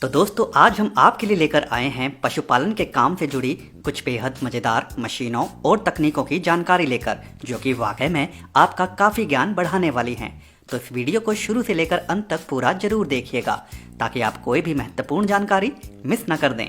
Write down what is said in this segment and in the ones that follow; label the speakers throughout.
Speaker 1: तो दोस्तों आज हम आपके लिए लेकर आए हैं पशुपालन के काम से जुड़ी कुछ बेहद मज़ेदार मशीनों और तकनीकों की जानकारी लेकर, जो कि वाकई में आपका काफ़ी ज्ञान बढ़ाने वाली हैं। तो इस वीडियो को शुरू से लेकर अंत तक पूरा जरूर देखिएगा ताकि आप कोई भी महत्वपूर्ण जानकारी मिस न कर दें।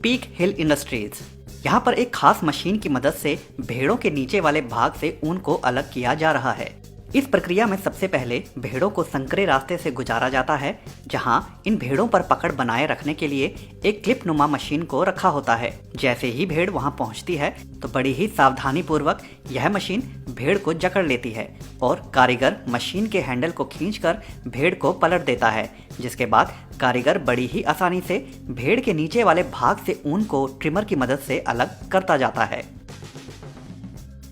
Speaker 1: पीक हिल इंडस्ट्रीज, यहाँ पर एक खास मशीन की मदद से भेड़ों के नीचे वाले भाग से ऊन को अलग किया जा रहा है। इस प्रक्रिया में सबसे पहले भेड़ों को संकरे रास्ते से गुजारा जाता है, जहां इन भेड़ों पर पकड़ बनाए रखने के लिए एक क्लिप नुमा मशीन को रखा होता है। जैसे ही भेड़ वहां पहुंचती है तो बड़ी ही सावधानी पूर्वक यह मशीन भेड़ को जकड़ लेती है और कारीगर मशीन के हैंडल को खींचकर भेड़ को पलट देता है, जिसके बाद कारीगर बड़ी ही आसानी से भेड़ के नीचे वाले भाग से ऊन को ट्रिमर की मदद से अलग करता जाता है।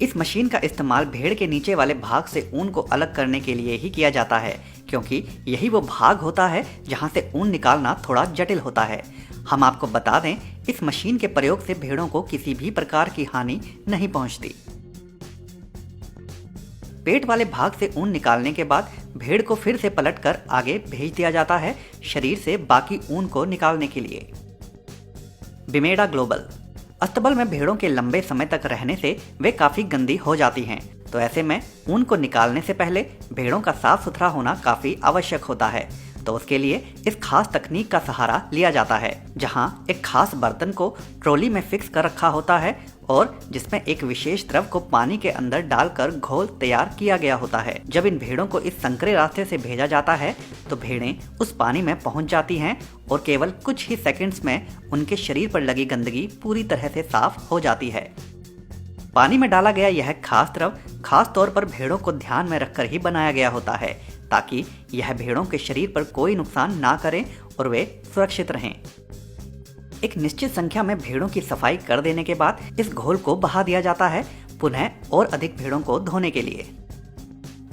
Speaker 1: इस मशीन का इस्तेमाल भेड़ के नीचे वाले भाग से ऊन को अलग करने के लिए ही किया जाता है, क्योंकि यही वो भाग होता है जहां से ऊन निकालना थोड़ा जटिल होता है। हम आपको बता दें, इस मशीन के प्रयोग से भेड़ों को किसी भी प्रकार की हानि नहीं पहुंचती। पेट वाले भाग से ऊन निकालने के बाद भेड़ को फिर से पलटकर आगे भेज दिया जाता है शरीर से बाकी ऊन को निकालने के लिए। बिमेडा ग्लोबल, अस्तबल में भेड़ों के लंबे समय तक रहने से वे काफ़ी गंदी हो जाती हैं, तो ऐसे में ऊन को निकालने से पहले भेड़ों का साफ सुथरा होना काफ़ी आवश्यक होता है। तो उसके लिए इस खास तकनीक का सहारा लिया जाता है, जहां एक खास बर्तन को ट्रॉली में फिक्स कर रखा होता है और जिसमें एक विशेष द्रव को पानी के अंदर डालकर घोल तैयार किया गया होता है। जब इन भेड़ों को इस संकरे रास्ते से भेजा जाता है तो भेड़ें उस पानी में पहुंच जाती हैं और केवल कुछ ही सेकंड्स में उनके शरीर पर लगी गंदगी पूरी तरह से साफ हो जाती है। पानी में डाला गया यह खास द्रव खास तौर पर भेड़ों को ध्यान में रखकर ही बनाया गया होता है, ताकि यह भेड़ों के शरीर पर कोई नुकसान ना करें और वे सुरक्षित रहें। एक निश्चित संख्या में भेड़ों की सफाई कर देने के बाद इस घोल को बहा दिया जाता है पुनः और अधिक भेड़ों को धोने के लिए।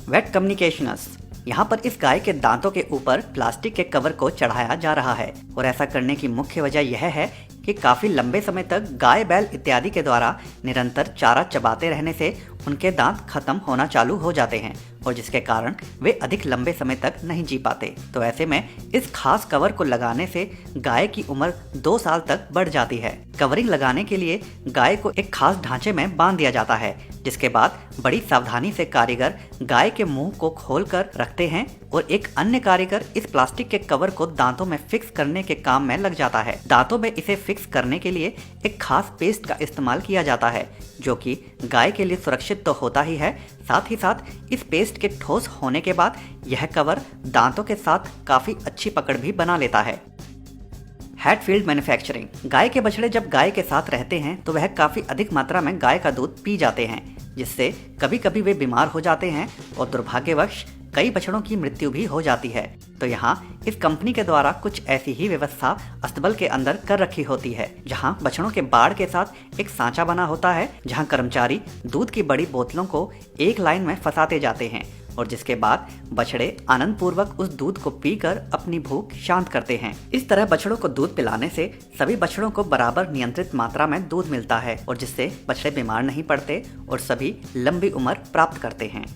Speaker 1: वेट कम्युनिकेशनस, यहाँ पर इस गाय के दांतों के ऊपर प्लास्टिक के कवर को चढ़ाया जा रहा है और ऐसा करने की मुख्य वजह यह है कि काफी लंबे समय तक गाय बैल इत्यादि के द्वारा निरंतर चारा चबाते रहने से उनके दांत खत्म होना चालू हो जाते हैं और जिसके कारण वे अधिक लंबे समय तक नहीं जी पाते। तो ऐसे में इस खास कवर को लगाने से गाय की उम्र 2 साल तक बढ़ जाती है। कवरिंग लगाने के लिए गाय को एक खास ढांचे में बांध दिया जाता है, जिसके बाद बड़ी सावधानी से कारीगर गाय के मुंह को खोलकर रखते हैं और एक अन्य कारीगर इस प्लास्टिक के कवर को दांतों में फिक्स करने के काम में लग जाता है। दांतों में इसे फिक्स करने के लिए एक खास पेस्ट का इस्तेमाल किया जाता है, जो कि गाय के लिए सुरक्षित तो होता ही है, साथ ही साथ इस पेस्ट के ठोस होने के बाद यह कवर दांतों के साथ काफी अच्छी पकड़ भी बना लेता है। हैटफील्ड मैन्युफैक्चरिंग, गाय के बछड़े जब गाय के साथ रहते हैं तो वह काफी अधिक मात्रा में गाय का दूध पी जाते हैं, जिससे कभी कभी वे बीमार हो जाते हैं और दुर्भाग्यवश कई बछड़ों की मृत्यु भी हो जाती है। तो यहाँ इस कंपनी के द्वारा कुछ ऐसी ही व्यवस्था अस्तबल के अंदर कर रखी होती है, जहाँ बछड़ों के बाड़ के साथ एक सांचा बना होता है, जहाँ कर्मचारी दूध की बड़ी बोतलों को एक लाइन में फंसाते जाते हैं और जिसके बाद बछड़े आनंद पूर्वक उस दूध को पीकर अपनी भूख शांत करते हैं। इस तरह बछड़ों को दूध पिलाने से सभी बछड़ों को बराबर नियंत्रित मात्रा में दूध मिलता है और जिससे बछड़े बीमार नहीं पड़ते और सभी लंबी उम्र प्राप्त करते हैं।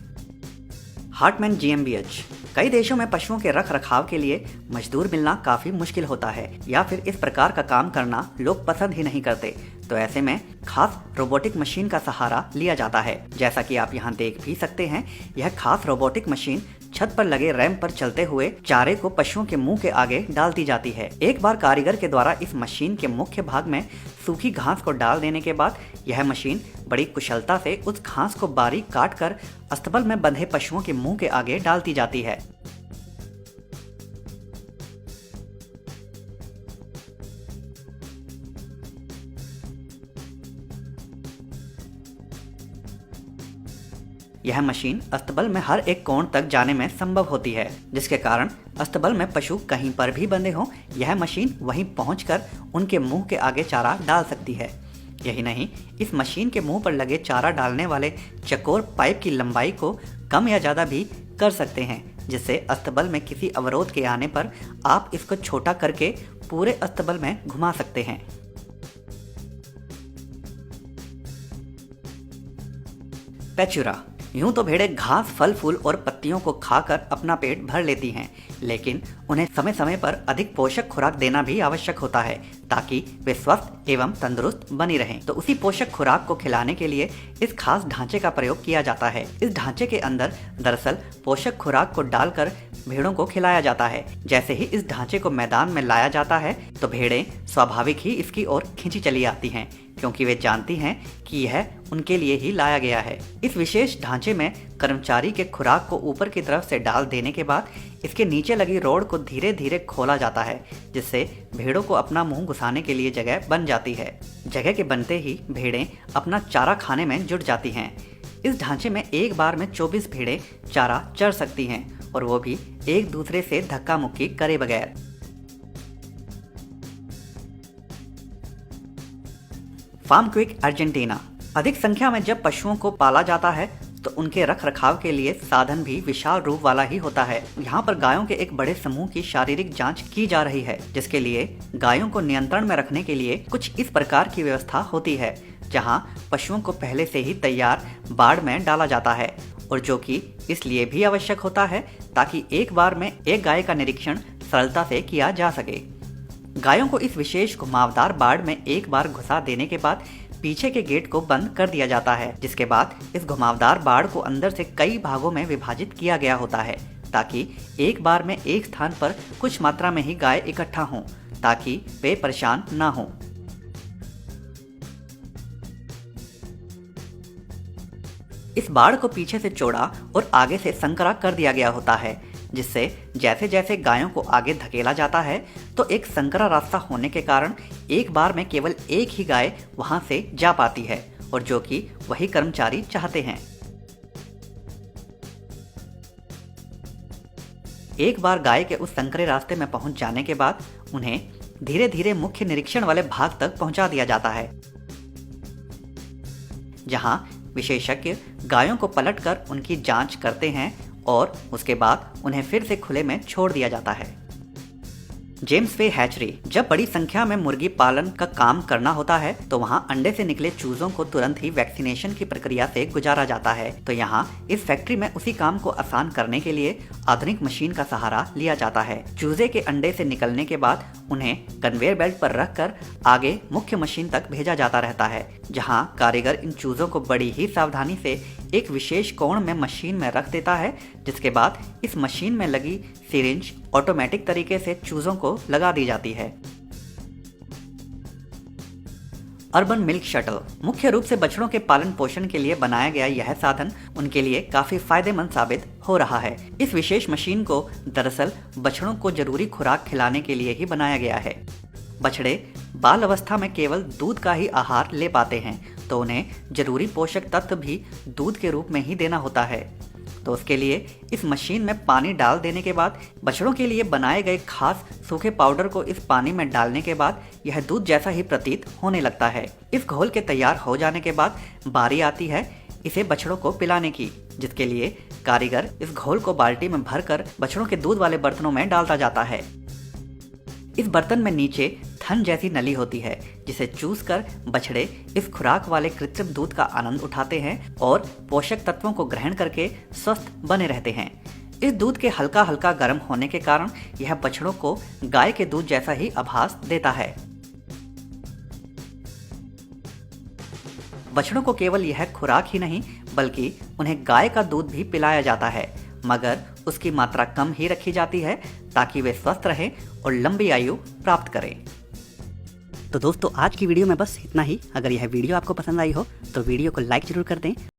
Speaker 1: हार्टमैन GmbH, कई देशों में पशुओं के रख रखाव के लिए मजदूर मिलना काफी मुश्किल होता है या फिर इस प्रकार का काम करना लोग पसंद ही नहीं करते। तो ऐसे में खास रोबोटिक मशीन का सहारा लिया जाता है। जैसा कि आप यहाँ देख भी सकते हैं, यह खास रोबोटिक मशीन छत पर लगे रैंप पर चलते हुए चारे को पशुओं के मुंह के आगे डाल दी जाती है। एक बार कारीगर के द्वारा इस मशीन के मुख्य भाग में सूखी घास को डाल देने के बाद यह मशीन बड़ी कुशलता से उस घास को बारीक काट कर अस्तबल में बंधे पशुओं के मुंह के आगे डालती जाती है। यह मशीन अस्तबल में हर एक कोण तक जाने में संभव होती है, जिसके कारण अस्तबल में पशु कहीं पर भी बंधे हों, यह मशीन वहीं पहुंचकर उनके मुंह के आगे चारा डाल सकती है। यही नहीं, इस मशीन के मुंह पर लगे चारा डालने वाले चकोर पाइप की लंबाई को कम या ज़्यादा भी कर सकते हैं, जिससे अस्तबल में किसी अवरोध के आने पर आप इसको छोटा करके पूरे अस्तबल में घुमा सकते हैं। पैचुरा, यूं तो भेड़ें घास, फल फूल और पत्तियों को खाकर अपना पेट भर लेती हैं, लेकिन उन्हें समय समय पर अधिक पोषक खुराक देना भी आवश्यक होता है ताकि वे स्वस्थ एवं तंदुरुस्त बनी रहें। तो उसी पोषक खुराक को खिलाने के लिए इस खास ढांचे का प्रयोग किया जाता है। इस ढांचे के अंदर दरअसल पोषक खुराक को डालकर भेड़ों को खिलाया जाता है। जैसे ही इस ढांचे को मैदान में लाया जाता है तो भेड़ें स्वाभाविक ही इसकी ओर खींची चली आती हैं, क्योंकि वे जानती हैं कि यह उनके लिए ही लाया गया है। इस विशेष ढांचे में कर्मचारी के खुराक को ऊपर की तरफ से डाल देने के बाद इसके नीचे लगी रॉड को धीरे धीरे खोला जाता है, जिससे भेड़ों को अपना मुंह घुसाने के लिए जगह बन जाती है। जगह के बनते ही भेड़ें अपना चारा खाने में जुट जाती हैं। इस ढांचे में एक बार में 24 भेड़ें चारा चर सकती हैं, और वो भी एक दूसरे से धक्का मुक्की करे बगैर। फार्म क्विक अर्जेंटीना। अधिक संख्या में जब पशुओं को पाला जाता है तो उनके रख रखाव के लिए साधन भी विशाल रूप वाला ही होता है। यहाँ पर गायों के एक बड़े समूह की शारीरिक जांच की जा रही है, जिसके लिए गायों को नियंत्रण में रखने के लिए कुछ इस प्रकार की व्यवस्था होती है, जहाँ पशुओं को पहले से ही तैयार बाड़ में डाला जाता है, और जो कि इसलिए भी आवश्यक होता है ताकि एक बार में एक गाय का निरीक्षण सरलता से किया जा सके। गायों को इस विशेष घुमावदार बाड़ में एक बार घुसा देने के बाद पीछे के गेट को बंद कर दिया जाता है, जिसके बाद इस घुमावदार बाड़ को अंदर से कई भागों में विभाजित किया गया होता है ताकि एक बार में एक स्थान पर कुछ मात्रा में ही गाय इकट्ठा हों, ताकि वे परेशान ना हों। इस बाड़ को पीछे से चौड़ा और आगे से संकरा कर दिया गया होता है, जिससे जैसे जैसे गायों को आगे धकेला जाता है तो एक संकरा रास्ता होने के कारण एक बार में केवल एक ही गाय वहां से जा पाती है, और जो कि वही कर्मचारी चाहते हैं। एक बार गाय के उस संकरे रास्ते में पहुंच जाने के बाद उन्हें धीरे धीरे मुख्य निरीक्षण वाले भाग तक पहुंचा दिया जाता है, जहां विशेषज्ञ गायों को पलटकर उनकी जांच करते हैं और उसके बाद उन्हें फिर से खुले में छोड़ दिया जाता है। जेम्स वे हैचरी। जब बड़ी संख्या में मुर्गी पालन का काम करना होता है तो वहाँ अंडे से निकले चूजों को तुरंत ही वैक्सीनेशन की प्रक्रिया से गुजारा जाता है। तो यहाँ इस फैक्ट्री में उसी काम को आसान करने के लिए आधुनिक मशीन का सहारा लिया जाता है। चूजे के अंडे से निकलने के बाद उन्हें कन्वेयर बेल्ट पर रखकर आगे मुख्य मशीन तक भेजा जाता रहता है, जहाँ कारीगर इन चूजों को बड़ी ही सावधानी से एक विशेष कोण में मशीन में रख देता है, जिसके बाद इस मशीन में लगी सिरिंज ऑटोमेटिक तरीके से चूजों को लगा दी जाती है। Urban milk shuttle. मुख्य रूप से बछड़ों के पालन पोषण के लिए बनाया गया यह साधन उनके लिए काफी फायदेमंद साबित हो रहा है। इस विशेष मशीन को दरअसल बछड़ों को जरूरी खुराक खिलाने के लिए ही बनाया गया है। बछड़े बाल अवस्था में केवल दूध का ही आहार ले पाते हैं, तो उन्हें जरूरी पोषक तत्व भी दूध के रूप में ही देना होता है। तो उसके लिए इस मशीन में पानी डाल देने के बाद बछड़ों के लिए बनाए गए खास सूखे पाउडर को इस पानी में डालने के बाद यह दूध जैसा ही प्रतीत होने लगता है। इस घोल के तैयार हो जाने के बाद बारी आती है इसे बछड़ों को पिलाने की, जिसके लिए कारीगर इस घोल को बाल्टी में भरकर बछड़ों के दूध वाले बर्तनों में डालता जाता है। इस बर्तन में नीचे थन जैसी नली होती है, जिसे चूस कर बछड़े इस खुराक वाले कृत्रिम दूध का आनंद उठाते हैं और पोषक तत्वों को ग्रहण करके स्वस्थ बने रहते हैं। इस दूध के हल्का हल्का गर्म होने के कारण यह बछड़ों को गाय के दूध जैसा ही आभास देता है। बछड़ों को केवल यह खुराक ही नहीं बल्कि उन्हें गाय का दूध भी पिलाया जाता है, मगर उसकी मात्रा कम ही रखी जाती है ताकि वे स्वस्थ रहें और लंबी आयु प्राप्त करें। तो दोस्तों, आज की वीडियो में बस इतना ही। अगर यह वीडियो आपको पसंद आई हो तो वीडियो को लाइक जरूर कर दें